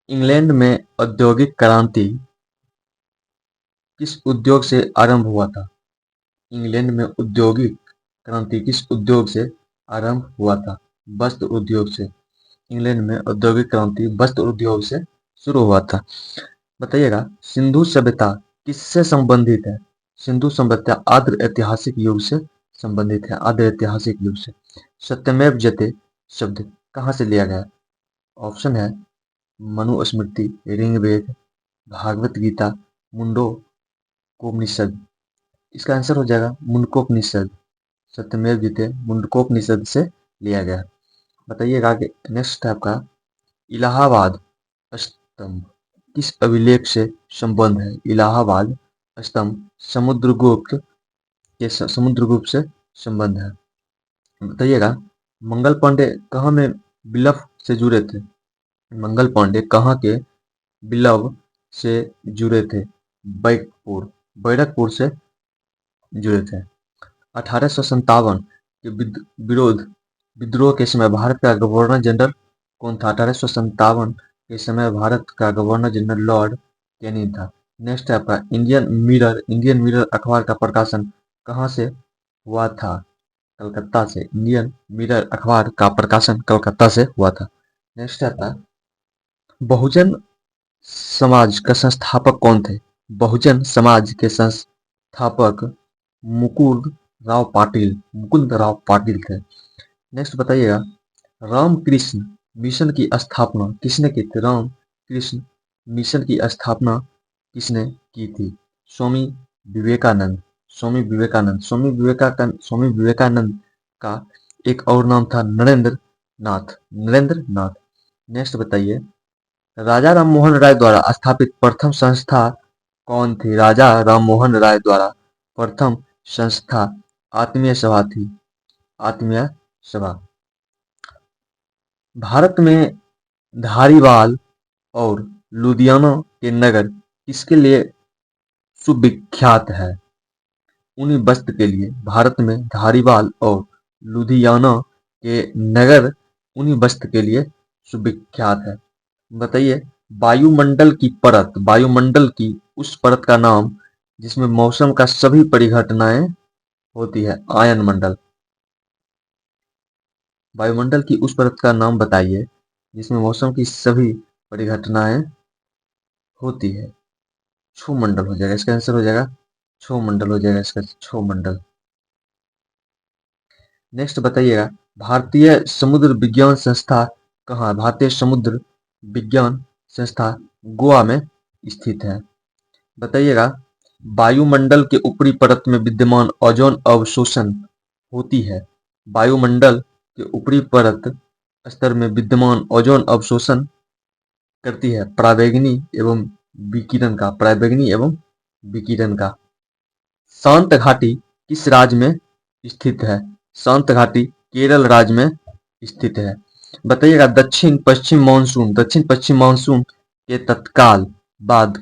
England में औद्योगिक क्रांति किस उद्योग से आरंभ हुआ था? इंग्लैंड में औद्योगिक क्रांति किस उद्योग से आरंभ हुआ था? वस्त्र उद्योग से। इंग्लैंड में औद्योगिक क्रांति वस्त्र उद्योग से शुरू हुआ था। बताइएगा, सिंधु सभ्यता किससे संबंधित है? सिंधु सभ्यता आद्य ऐतिहासिक युग से संबंधित है, आद्य ऐतिहासिक युग से। सत्यमेव जयते शब्द कहाँ से लिया गया? ऑप्शन है मनुस्मृति, ऋग्वेद, भागवत गीता, मुंडकोपनिषद। इसका आंसर हो जाएगा मुंडकोपनिषद। सत्यमेव जयते मुंडकोपनिषद से लिया गया। बताइएगा कि नेक्स्ट है आपका इलाहाबाद स्तंभ किस अभिलेख से संबंध है? इलाहाबाद स्तंभ समुद्रगुप्त से संबंध है। बताइएगा, मंगल पांडे कहाँ में बिलफ से जुड़े थे? मंगल पांडे कहाँ के बिलव से जुड़े थे? बैरकपुर से जुड़े थे। 1857 के विद्रोह के समय भारत का गवर्नर जनरल कौन था? 1857 के समय भारत का गवर्नर जनरल लॉर्ड कैनिंग था। नेक्स्ट है आपका इंडियन मिरर अखबार का प्रकाशन कहाँ से हुआ था? कलकत्ता से। इंडियन मिरर अखबार का प्रकाशन कलकत्ता से हुआ था। नेक्स्ट है आपका बहुजन समाज का संस्थापक कौन थे? बहुजन समाज के संस्थापक मुकुंद राव पाटिल थे। नेक्स्ट बताइएगा, रामकृष्ण मिशन की स्थापना किसने की थी? रामकृष्ण मिशन की स्थापना किसने की थी? स्वामी विवेकानंद। स्वामी विवेकानंद का एक और नाम था नरेंद्र नाथ। नेक्स्ट बताइए, राजा राममोहन राय द्वारा स्थापित प्रथम संस्था कौन थी? राजा राममोहन राय द्वारा प्रथम संस्था आत्मीय सभा थी। आत्मीय सभा। भारत में धारीवाल और लुधियाना के नगर किसके लिए सुविख्यात है? ऊनी वस्त्र के लिए। भारत में धारीवाल और लुधियाना के नगर ऊनी वस्त्र के लिए सुविख्यात है। बताइए, वायुमंडल की उस परत का नाम जिसमें मौसम का सभी परिघटनाएं होती है? आयन मंडल। वायुमंडल की उस परत का नाम बताइए जिसमें मौसम की सभी परिघटनाएं होती है। क्षुमंडल हो जाएगा, इसका आंसर हो जाएगा क्षुमंडल हो जाएगा इसका, क्षुमंडल। नेक्स्ट बताइएगा, भारतीय समुद्र विज्ञान संस्था कहाँ? भारतीय समुद्र विज्ञान संस्था गोवा में स्थित है। बताइएगा, वायुमंडल के ऊपरी परत में विद्यमान ओजोन अवशोषण होती है। वायुमंडल के ऊपरी परत स्तर में विद्यमान ओजोन अवशोषण करती है पराबैंगनी एवं विकिरण का। शांत घाटी किस राज्य में स्थित है? शांत घाटी केरल राज्य में स्थित है। बताइएगा, दक्षिण पश्चिम मानसून के तत्काल बाद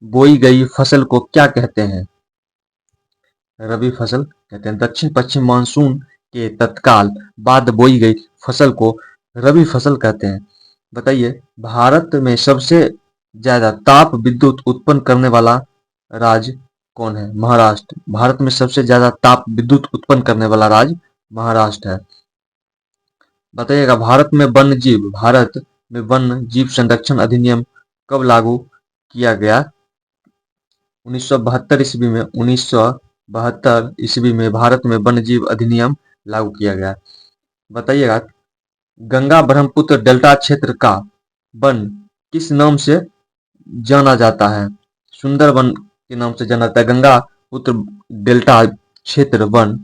बोई गई फसल को क्या कहते हैं? रबी फसल कहते हैं। दक्षिण पश्चिम मानसून के तत्काल बाद बोई गई फसल को रबी फसल कहते हैं। बताइए, भारत में सबसे ज्यादा ताप विद्युत उत्पन्न करने वाला राज्य कौन है? महाराष्ट्र। भारत में सबसे ज्यादा ताप विद्युत उत्पन्न करने वाला राज्य महाराष्ट्र है। बताइएगा, भारत में वन्य जीव संरक्षण अधिनियम कब लागू किया गया? 1972 ईस्वी में। 1972 ईस्वी में भारत में वन्य जीव अधिनियम लागू किया गया। बताइएगा, गंगा ब्रह्मपुत्र डेल्टा क्षेत्र का वन किस नाम से जाना जाता है? सुंदरवन के नाम से जाना जाता है। गंगा पुत्र डेल्टा क्षेत्र वन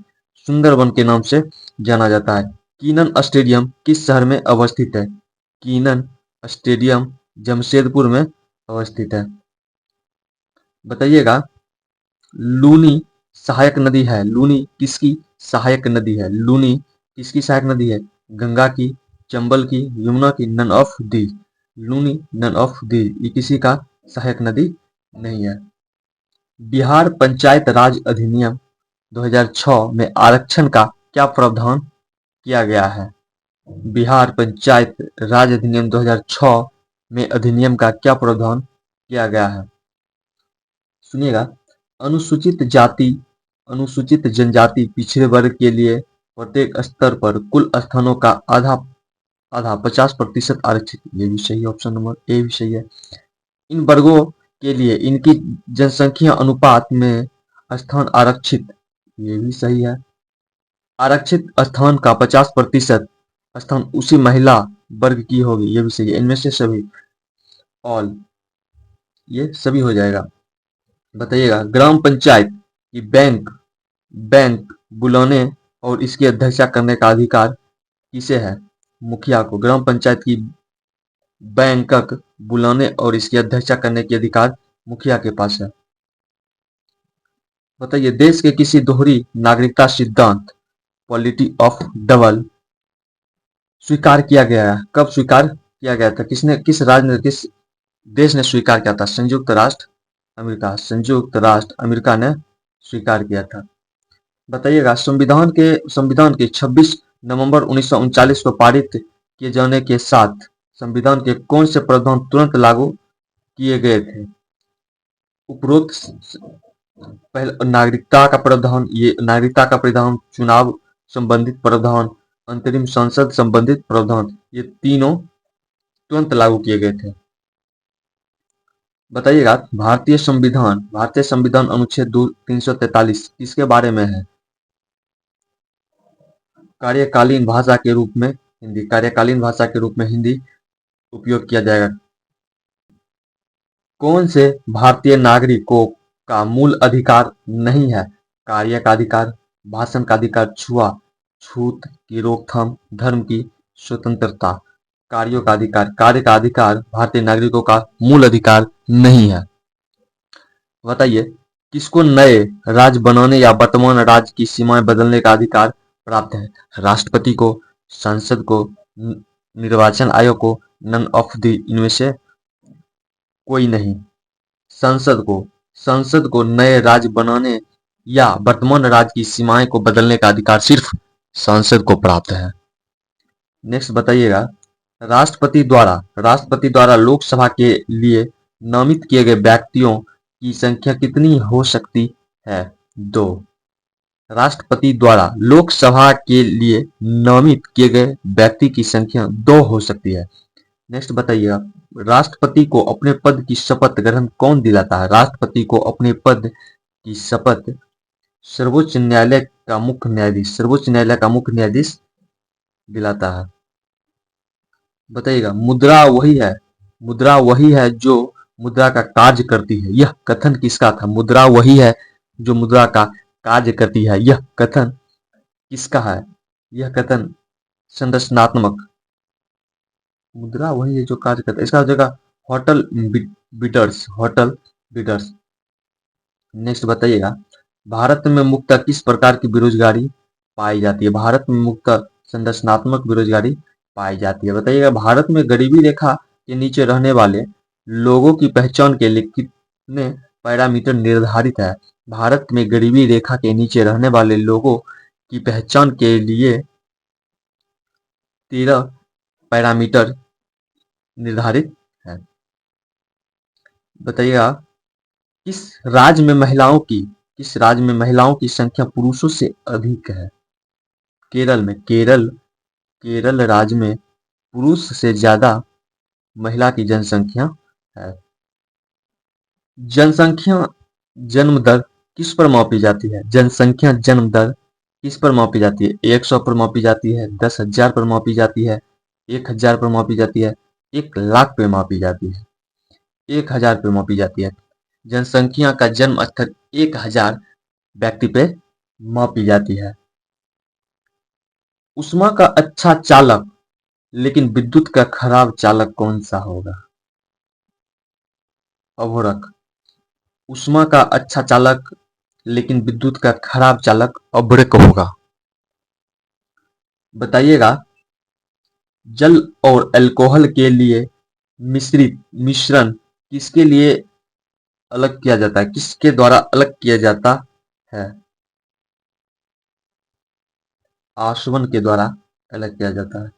सुंदरवन के नाम से जाना जाता है। कीनन स्टेडियम किस शहर में अवस्थित है? कीनन स्टेडियम जमशेदपुर में अवस्थित है। बताइएगा, लूनी सहायक नदी है। लूनी किसकी सहायक नदी है? लूनी किसकी सहायक नदी है? गंगा की, चंबल की, यमुना की, none of the. Luni none of the, ये किसी का सहायक नदी नहीं है। बिहार पंचायत राज अधिनियम 2006 में आरक्षण का क्या प्रावधान किया गया है? बिहार पंचायत राज अधिनियम 2006 में अधिनियम का क्या प्रावधान किया गया है? सुनिएगा, अनुसूचित जाति, अनुसूचित जनजाति, पिछड़े वर्ग के लिए प्रत्येक स्तर पर कुल स्थानों का आधा आधा 50% आरक्षित। ये भी सही है, ऑप्शन नंबर ए भी सही है। इन वर्गों के लिए इनकी जनसंख्या अनुपात में स्थान आरक्षित। ये भी सही है। आरक्षित स्थान का 50% स्थान उसी महिला वर्ग की होगी। ये भी सही है। इनमें से सभी, ऑल, ये सभी हो जाएगा। बताइएगा, ग्राम पंचायत की बैंक बैंक बुलाने और इसकी अध्यक्षता करने का अधिकार किसे है? मुखिया को। ग्राम पंचायत की बैंकक बुलाने और इसकी अध्यक्षता करने की अधिकार मुखिया के पास है। बताइए, देश के किसी दोहरी नागरिकता सिद्धांत, पॉलिटी ऑफ डबल, स्वीकार किया गया है? कब स्वीकार किया गया था? किसने, किस राज्य ने, किस देश ने स्वीकार किया था? संयुक्त राष्ट्र अमेरिका। संयुक्त राष्ट्र अमेरिका ने स्वीकार किया था। बताइएगा, संविधान के 26 नवंबर 1939 को पारित किए जाने के साथ संविधान के कौन से प्रावधान तुरंत लागू किए गए थे? उपरोक्त पहले नागरिकता का प्रावधान, ये नागरिकता का प्रावधान, चुनाव संबंधित प्रावधान, अंतरिम संसद संबंधित प्रावधान, ये तीनों तुरंत लागू किए गए थे। बताइएगा, भारतीय संविधान अनुच्छेद 343 किसके बारे में है? कार्यकालीन भाषा के रूप में हिंदी। कार्यकालीन भाषा के रूप में हिंदी उपयोग किया जाएगा। कौन से भारतीय नागरिकों का मूल अधिकार नहीं है? कार्य का अधिकार, भाषण का अधिकार, छूत की रोकथाम, धर्म की स्वतंत्रता। कार्यों का अधिकार, कार्य का अधिकार भारतीय नागरिकों का मूल अधिकार नहीं है। बताइए, किसको नए राज्य बनाने या वर्तमान राज्य की सीमाएं बदलने का अधिकार प्राप्त है? राष्ट्रपति को, संसद को, निर्वाचन आयोग को, नन ऑफ द इनमें से कोई नहीं। संसद को नए राज्य बनाने या वर्तमान राज्य की सीमाएं को बदलने का अधिकार सिर्फ संसद को प्राप्त है। नेक्स्ट बताइएगा, राष्ट्रपति द्वारा लोकसभा के लिए नामित किए गए व्यक्तियों की संख्या कितनी हो सकती है? 2। राष्ट्रपति द्वारा लोकसभा के लिए नामित किए गए व्यक्ति की संख्या 2 हो सकती है। नेक्स्ट बताइएगा, राष्ट्रपति को अपने पद की शपथ ग्रहण कौन दिलाता है? राष्ट्रपति को अपने पद की शपथ सर्वोच्च न्यायालय का मुख्य न्यायाधीश दिलाता है। बताइएगा, मुद्रा वही है जो मुद्रा का कार्य करती है। यह कथन किसका था? मुद्रा वही है जो मुद्रा का कार्य करती है। यह कथन किसका है? यह कथन संरचनात्मक। मुद्रा वही है जो कार्य करता है, इसका हो जाएगा होटल बिडर्स। नेक्स्ट बताइएगा, भारत में मुख्यतः किस प्रकार की बेरोजगारी पाई जाती है? भारत में मुख्यतः संरचनात्मक बेरोजगारी पाई जाती है। बताइएगा, भारत में गरीबी रेखा के नीचे रहने वाले लोगों की पहचान के लिए कितने पैरामीटर निर्धारित है? भारत में गरीबी रेखा के नीचे रहने वाले लोगों की पहचान के लिए 13 पैरामीटर निर्धारित है। बताइएगा, किस राज्य में महिलाओं की संख्या पुरुषों से अधिक है? केरल में। केरल राज्य में पुरुष से ज्यादा महिला की जनसंख्या है। जनसंख्या जन्म दर किस पर मापी जाती है? जनसंख्या जन्म दर किस पर मापी जाती है? 100 पर मापी जाती है, 10,000 पर मापी जाती है, 1,000 पर मापी जाती है, 1,00,000 पे मापी जाती है, 1,000 पे मापी जाती है। जनसंख्या का जन्म स्तर 1,000 व्यक्ति पे मापी जाती है। उष्मा का अच्छा चालक लेकिन विद्युत का खराब चालक कौन सा होगा? अभोरक। उष्मा का अच्छा चालक लेकिन विद्युत का खराब चालक अभ्रक होगा। बताइएगा, जल और अल्कोहल के लिए मिश्रित मिश्रण किसके लिए अलग किया जाता है? किसके द्वारा अलग किया जाता है? आसवन के द्वारा अलग किया जाता है।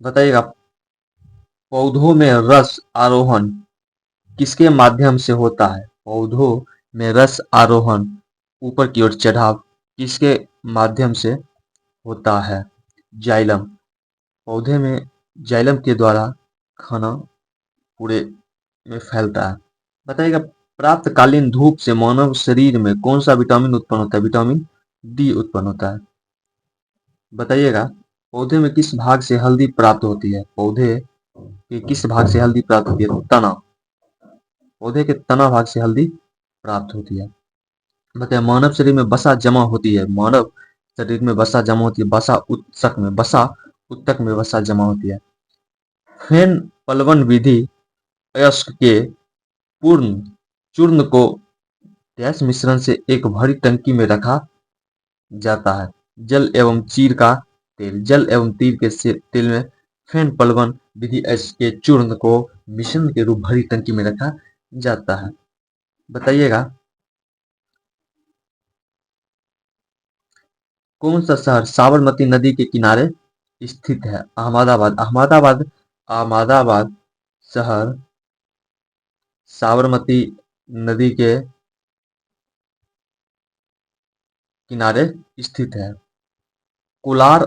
बताइएगा, पौधों में रस आरोहण किसके माध्यम से होता है? पौधों में रस आरोहण ऊपर की ओर चढ़ाव किसके माध्यम से होता है? जाइलम। पौधे में जाइलम के द्वारा खाना पूरे में फैलता है। बताइएगा, प्रातःकालीन धूप से मानव शरीर में कौन सा विटामिन उत्पन्न होता है? विटामिन डी उत्पन्न होता है। बताइएगा, पौधे में किस भाग से हल्दी प्राप्त होती है? पौधे के किस भाग से हल्दी प्राप्त होती है? तना। पौधे के तना भाग से हल्दी प्राप्त होती है। बताइए, मानव शरीर में वसा जमा होती है। मानव शरीर में वसा जमा होती है। वसा उत्तक में वसा जमा होती है। फेन पलवन विधि अयस्क के पूर्ण चूर्ण को गैस मिश्रण से एक भरी टंकी में रखा जाता है। जल एवं चीर का तेल। जल एवं तीर के तेल में फेन पलवन विधि अयस्क के चूर्ण को मिश्रण के रूप भरी टंकी में रखा जाता है। बताइएगा, कौन सा शहर साबरमती नदी के किनारे स्थित है? अहमदाबाद। अहमदाबाद शहर साबरमती नदी के किनारे स्थित है। कोलार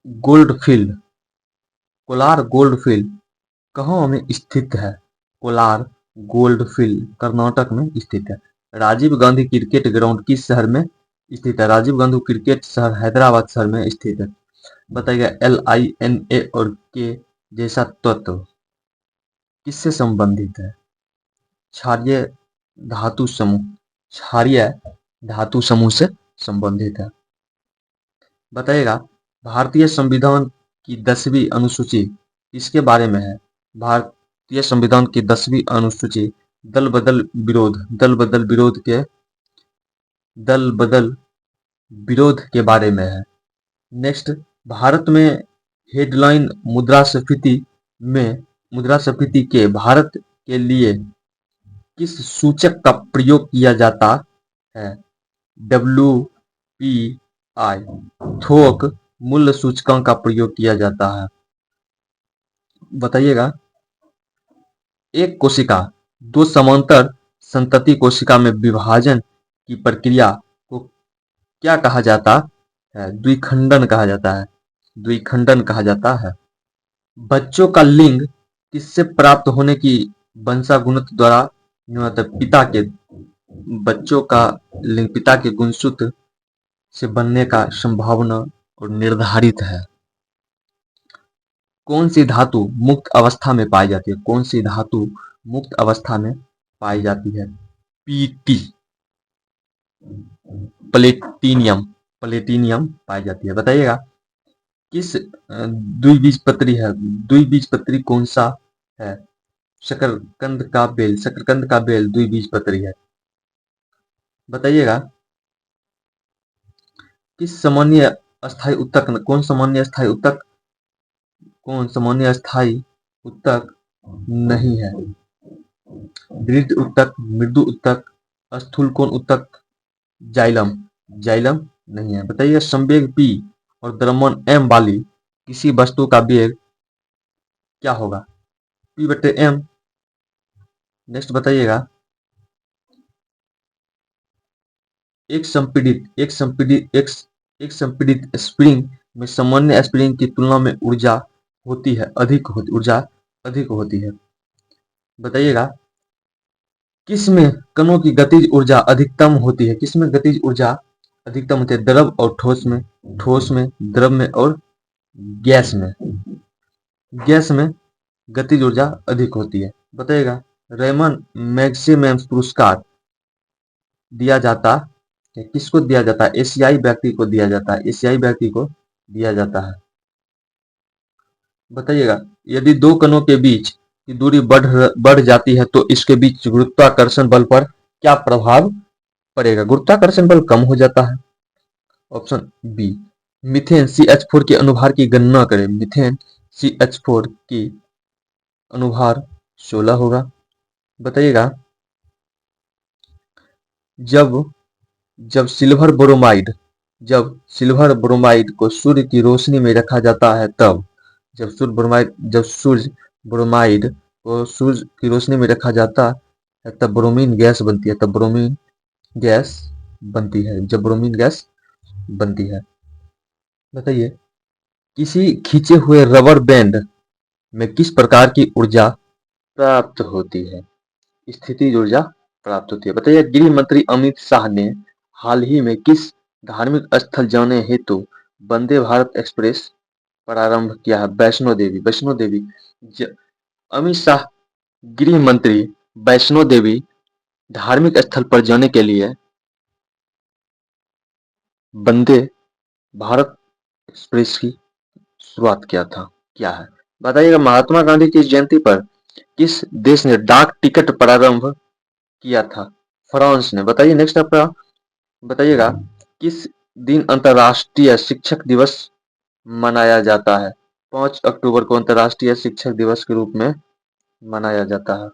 गोल्डफील्ड। कोलार गोल्डफील्ड कहाँ में स्थित है? कोलार गोल्डफील्ड कर्नाटक में स्थित है। राजीव गांधी क्रिकेट ग्राउंड किस शहर में स्थित है? राजीव गांधी क्रिकेट शहर हैदराबाद शहर में स्थित है। बताइएगा, LINA और K जैसा तत्व किससे संबंधित है? क्षारीय धातु समूह। क्षारीय धातु समूह से संबंधित है। बताइएगा, भारतीय संविधान की 10वीं अनुसूची किसके बारे में है? भारतीय संविधान की 10वीं अनुसूची दल बदल विरोध के बारे में है। नेक्स्ट, भारत में हेडलाइन मुद्रास्फीति के भारत के लिए किस सूचक का प्रयोग किया जाता है? WPI थोक मूल्य सूचकांक का प्रयोग किया जाता है। बताइएगा, एक कोशिका दो समांतर संतति कोशिका में विभाजन की प्रक्रिया को क्या कहा जाता है? द्विखंडन कहा जाता है। द्विखंडन कहा जाता है। बच्चों का लिंग किससे प्राप्त होने की वंशानुगत द्वारा नियत है? बच्चों का लिंग पिता के गुणसूत्र से बनने का संभावना और निर्धारित है। कौन सी धातु मुक्त अवस्था में पाई जाती है? कौन सी धातु मुक्त अवस्था में पाई जाती है? PT प्लेटिनियम पाई जाती है। बताइएगा, किस द्विबीजपत्री है? द्विबीजपत्री कौन सा है? शकरकंद का बेल द्विबीजपत्री है। बताइएगा, किस सामान्य स्थायी उत्तक नहीं है? दृढ़ उत्तक, मृदु उत्तक, स्थूल कोण उत्तक, जाइलम नहीं है। बताइए, संवेग P और द्रव्यमान M वाली किसी वस्तु का वेग क्या होगा? P/m। नेक्स्ट बताइएगा, एक संपीड़ित स्प्रिंग में सामान्य स्प्रिंग की तुलना में ऊर्जा अधिक होती है। बताइएगा, किस में कणों की गतिज ऊर्जा अधिकतम होती है? द्रव और ठोस में, द्रव में और गैस में गतिज ऊर्जा अधिक होती है। बताइएगा, रेमन मैग्सेसे पुरस्कार दिया जाता है किसको? दिया जाता है एशियाई व्यक्ति को दिया जाता है। बताइएगा, यदि दो कणों के बीच की दूरी बढ़ जाती है तो इसके बीच गुरुत्वाकर्षण बल पर क्या प्रभाव पड़ेगा? गुरुत्वाकर्षण बल कम हो जाता है। Option B. मीथेन CH4 के अनुभार की गणना करें। मीथेन CH4 की अनुभार 16 होगा। बताइएगा, जब सिल्वर ब्रोमाइड को सूर्य की रोशनी में रखा जाता है तब जब सूर्य ब्रोमाइड को सूरज की रोशनी में रखा जाता है तब ब्रोमीन गैस बनती है, तब ब्रोमीन गैस बनती है, जब ब्रोमीन गैस बनती है। बताइए, किसी खींचे हुए रबर बैंड में किस प्रकार की ऊर्जा प्राप्त होती है? स्थितिज ऊर्जा प्राप्त होती है। बताइए, गृह मंत्री अमित शाह ने हाल ही में किस धार्मिक स्थल जाने हेतु वंदे भारत एक्सप्रेस प्रारंभ किया है? वैष्णो देवी। वैष्णो देवी अमित शाह गृह मंत्री वैष्णो देवी धार्मिक स्थल पर जाने के लिए वंदे भारत एक्सप्रेस की शुरुआत किया है। बताइएगा, महात्मा गांधी की जयंती पर किस देश ने डाक टिकट प्रारंभ किया था? फ्रांस ने। बताइए नेक्स्ट आपका, बताइएगा किस दिन अंतर्राष्ट्रीय शिक्षक दिवस मनाया जाता है? 5 अक्टूबर को अंतर्राष्ट्रीय शिक्षक दिवस के रूप में मनाया जाता है।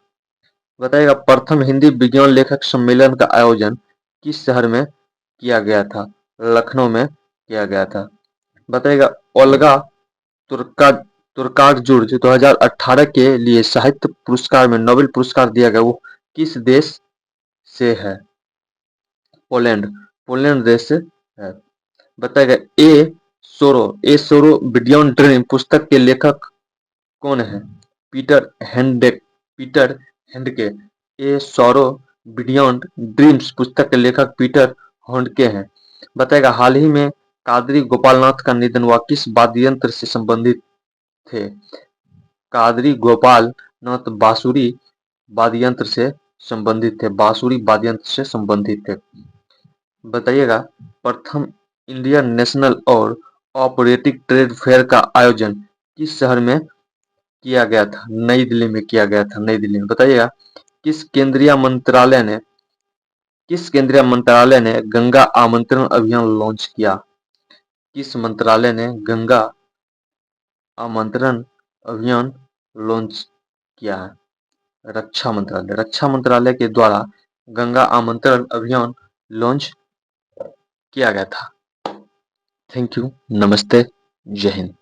बताइएगा, प्रथम हिंदी विज्ञान लेखक सम्मेलन का आयोजन किस शहर में किया गया था? लखनऊ में किया गया था। बताइएगा, ओल्गा तुर्का तुर्कागजुर्ज 2018 के लिए साहित्य पुरस्कार में नोबेल पुरस्कार दिया गया, वो किस देश से है? पोलैंड। पोलैंड देश से है। बताइएगा, ए सोरो बियॉन्ड ड्रीम पुस्तक के लेखक कौन है? Peter Handke. Peter Handke. A sorrow beyond dreams पुस्तक के लेखक पीटर हैंडके हैं। बताइएगा, हाल ही में कादरी गोपालनाथ का निधन हुआ, किस वाद्य यंत्र से संबंधित थे? कादरी गोपाल नाथ बांसुरी वाद्य यंत्र से संबंधित थे, बांसुरी वाद्य यंत्र से संबंधित थे। बताइएगा, प्रथम इंडियन नेशनल और ऑपरेटिव ट्रेड फेयर का आयोजन किस शहर में किया गया था? नई दिल्ली में किया गया था, नई दिल्ली में। बताइएगा, किस केंद्रीय मंत्रालय ने गंगा आमंत्रण अभियान लॉन्च किया? किस मंत्रालय ने गंगा आमंत्रण अभियान लॉन्च किया है? रक्षा मंत्रालय। रक्षा मंत्रालय के द्वारा गंगा आमंत्रण अभियान लॉन्च किया गया था। थैंक यू, नमस्ते, जय हिंद।